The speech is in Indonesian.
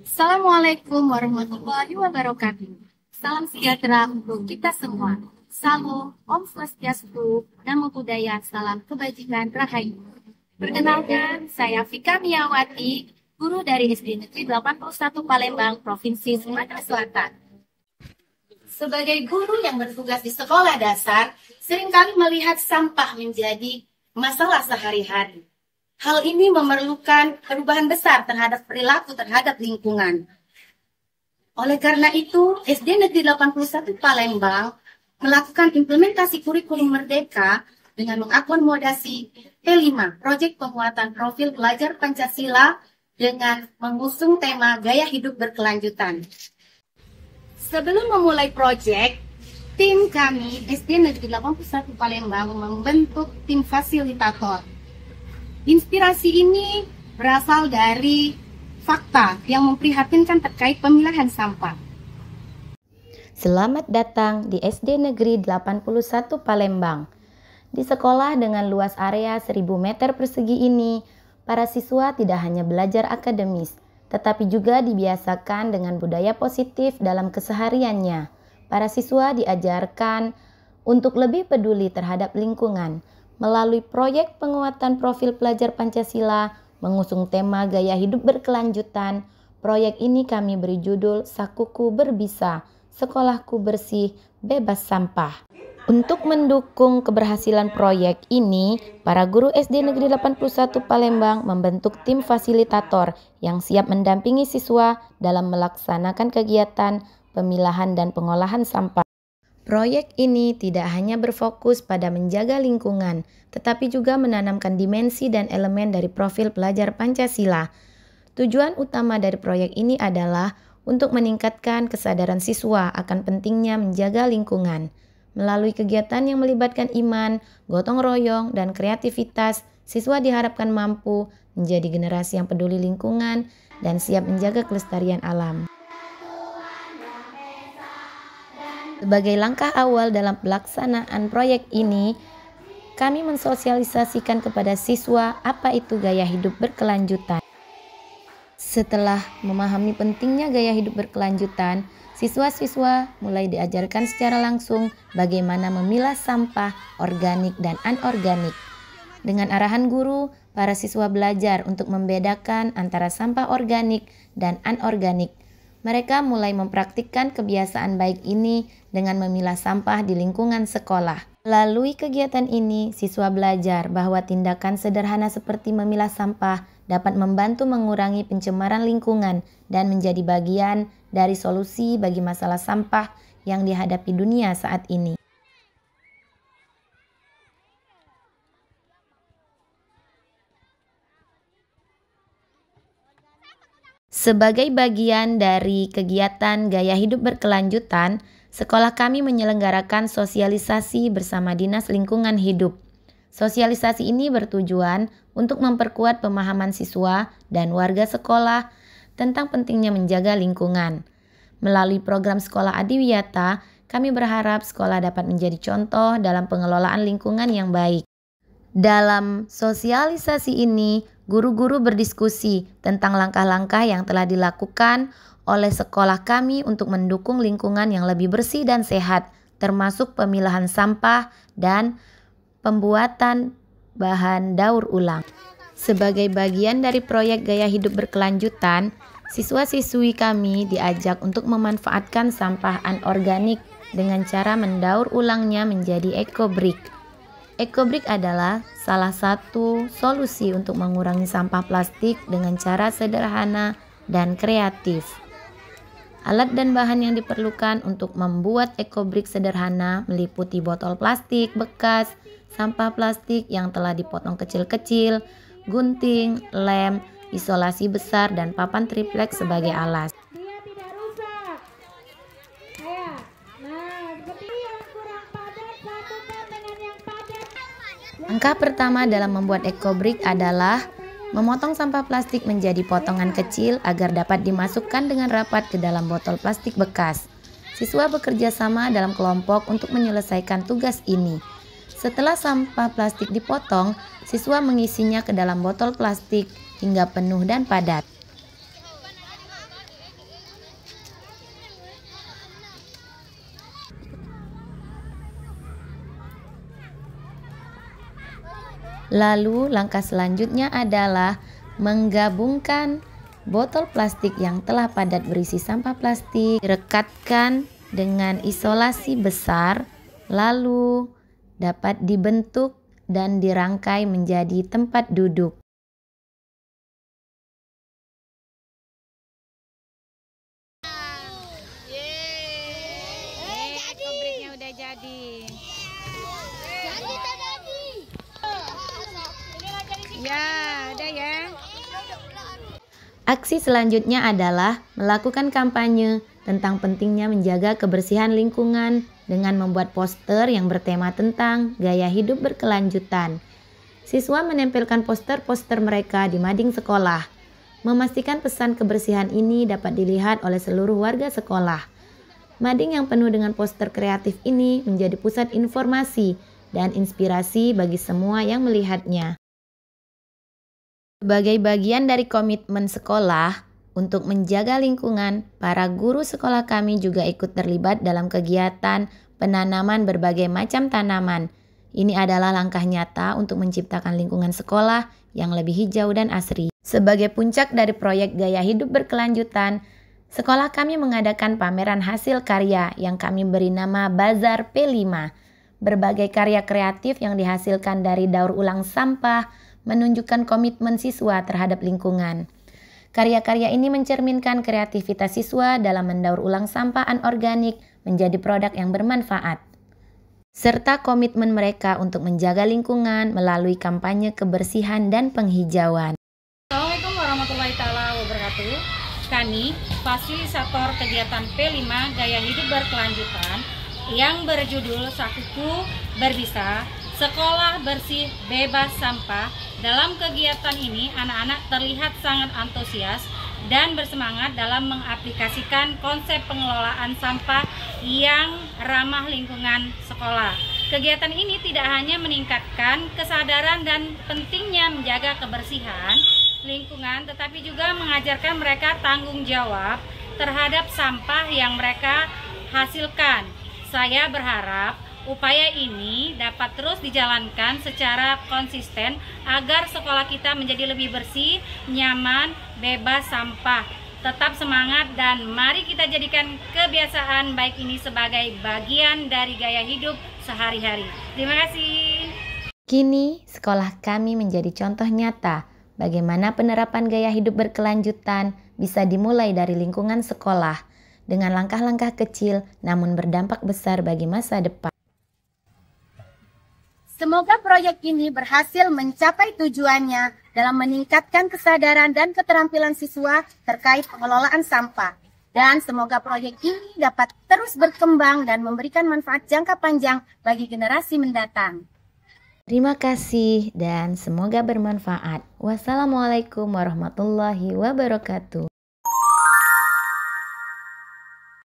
Assalamualaikum warahmatullahi wabarakatuh. Salam sejahtera untuk kita semua. Salam, Om Swastiastu, Namo Buddhaya, salam kebajikan, rahayu. Perkenalkan, saya Vika Miyawati, guru dari SD Negeri 81 Palembang, Provinsi Sumatera Selatan. Sebagai guru yang bertugas di sekolah dasar, seringkali melihat sampah menjadi masalah sehari-hari. Hal ini memerlukan perubahan besar terhadap perilaku terhadap lingkungan. Oleh karena itu, SD Negeri 81 Palembang melakukan implementasi kurikulum merdeka dengan mengakomodasi P5, Proyek Penguatan Profil Pelajar Pancasila dengan mengusung tema gaya hidup berkelanjutan. Sebelum memulai proyek, tim kami SD Negeri 81 Palembang membentuk tim fasilitator. Inspirasi ini berasal dari fakta yang memprihatinkan terkait pemilahan sampah. Selamat datang di SD Negeri 81 Palembang. Di sekolah dengan luas area 1000 meter persegi ini, para siswa tidak hanya belajar akademis, tetapi juga dibiasakan dengan budaya positif dalam kesehariannya. Para siswa diajarkan untuk lebih peduli terhadap lingkungan, melalui proyek penguatan profil pelajar Pancasila, mengusung tema gaya hidup berkelanjutan. Proyek ini kami beri judul Sakuku Berbisa, Sekolahku Bersih, Bebas Sampah. Untuk mendukung keberhasilan proyek ini, para guru SD Negeri 81 Palembang membentuk tim fasilitator yang siap mendampingi siswa dalam melaksanakan kegiatan pemilahan dan pengolahan sampah. Proyek ini tidak hanya berfokus pada menjaga lingkungan, tetapi juga menanamkan dimensi dan elemen dari profil pelajar Pancasila. Tujuan utama dari proyek ini adalah untuk meningkatkan kesadaran siswa akan pentingnya menjaga lingkungan. Melalui kegiatan yang melibatkan iman, gotong royong, dan kreativitas, siswa diharapkan mampu menjadi generasi yang peduli lingkungan dan siap menjaga kelestarian alam. Sebagai langkah awal dalam pelaksanaan proyek ini, kami mensosialisasikan kepada siswa apa itu gaya hidup berkelanjutan. Setelah memahami pentingnya gaya hidup berkelanjutan, siswa-siswa mulai diajarkan secara langsung bagaimana memilah sampah organik dan anorganik. Dengan arahan guru, para siswa belajar untuk membedakan antara sampah organik dan anorganik. Mereka mulai mempraktikkan kebiasaan baik ini dengan memilah sampah di lingkungan sekolah. Melalui kegiatan ini, siswa belajar bahwa tindakan sederhana seperti memilah sampah dapat membantu mengurangi pencemaran lingkungan dan menjadi bagian dari solusi bagi masalah sampah yang dihadapi dunia saat ini. Sebagai bagian dari kegiatan gaya hidup berkelanjutan, sekolah kami menyelenggarakan sosialisasi bersama Dinas Lingkungan Hidup. Sosialisasi ini bertujuan untuk memperkuat pemahaman siswa dan warga sekolah tentang pentingnya menjaga lingkungan. Melalui program Sekolah Adiwiyata, kami berharap sekolah dapat menjadi contoh dalam pengelolaan lingkungan yang baik. Dalam sosialisasi ini, guru-guru berdiskusi tentang langkah-langkah yang telah dilakukan oleh sekolah kami untuk mendukung lingkungan yang lebih bersih dan sehat, termasuk pemilahan sampah dan pembuatan bahan daur ulang. Sebagai bagian dari proyek gaya hidup berkelanjutan, siswa-siswi kami diajak untuk memanfaatkan sampah anorganik dengan cara mendaur ulangnya menjadi ekobrik. Ekobrik adalah salah satu solusi untuk mengurangi sampah plastik dengan cara sederhana dan kreatif. Alat dan bahan yang diperlukan untuk membuat ekobrik sederhana meliputi botol plastik bekas, sampah plastik yang telah dipotong kecil-kecil, gunting, lem, isolasi besar, dan papan triplek sebagai alas. Langkah pertama dalam membuat ekobrik adalah memotong sampah plastik menjadi potongan kecil agar dapat dimasukkan dengan rapat ke dalam botol plastik bekas. Siswa bekerja sama dalam kelompok untuk menyelesaikan tugas ini. Setelah sampah plastik dipotong, siswa mengisinya ke dalam botol plastik hingga penuh dan padat. Lalu langkah selanjutnya adalah menggabungkan botol plastik yang telah padat berisi sampah plastik, direkatkan dengan isolasi besar, lalu dapat dibentuk dan dirangkai menjadi tempat duduk. Kobriknya udah jadi. Ya, udah ya. Aksi selanjutnya adalah melakukan kampanye tentang pentingnya menjaga kebersihan lingkungan dengan membuat poster yang bertema tentang gaya hidup berkelanjutan. Siswa menempelkan poster-poster mereka di mading sekolah. Memastikan pesan kebersihan ini dapat dilihat oleh seluruh warga sekolah. Mading yang penuh dengan poster kreatif ini menjadi pusat informasi dan inspirasi bagi semua yang melihatnya. Sebagai bagian dari komitmen sekolah untuk menjaga lingkungan, para guru sekolah kami juga ikut terlibat dalam kegiatan penanaman berbagai macam tanaman. Ini adalah langkah nyata untuk menciptakan lingkungan sekolah yang lebih hijau dan asri. Sebagai puncak dari proyek gaya hidup berkelanjutan, sekolah kami mengadakan pameran hasil karya yang kami beri nama Bazar P5. Berbagai karya kreatif yang dihasilkan dari daur ulang sampah menunjukkan komitmen siswa terhadap lingkungan. Karya-karya ini mencerminkan kreativitas siswa dalam mendaur ulang sampah anorganik menjadi produk yang bermanfaat, serta komitmen mereka untuk menjaga lingkungan melalui kampanye kebersihan dan penghijauan. Assalamualaikum warahmatullahi wabarakatuh. Kami, fasilitator kegiatan P5 Gaya Hidup Berkelanjutan yang berjudul Sakuku Berbisa, Sekolah Bersih Bebas Sampah. Dalam kegiatan ini, anak-anak terlihat sangat antusias dan bersemangat dalam mengaplikasikan konsep pengelolaan sampah yang ramah lingkungan sekolah. Kegiatan ini tidak hanya meningkatkan kesadaran dan pentingnya menjaga kebersihan lingkungan, tetapi juga mengajarkan mereka tanggung jawab terhadap sampah yang mereka hasilkan. Saya berharap upaya ini dapat terus dijalankan secara konsisten agar sekolah kita menjadi lebih bersih, nyaman, bebas sampah. Tetap semangat dan mari kita jadikan kebiasaan baik ini sebagai bagian dari gaya hidup sehari-hari. Terima kasih. Kini, sekolah kami menjadi contoh nyata bagaimana penerapan gaya hidup berkelanjutan bisa dimulai dari lingkungan sekolah dengan langkah-langkah kecil namun berdampak besar bagi masa depan. Semoga proyek ini berhasil mencapai tujuannya dalam meningkatkan kesadaran dan keterampilan siswa terkait pengelolaan sampah. Dan semoga proyek ini dapat terus berkembang dan memberikan manfaat jangka panjang bagi generasi mendatang. Terima kasih dan semoga bermanfaat. Wassalamualaikum warahmatullahi wabarakatuh.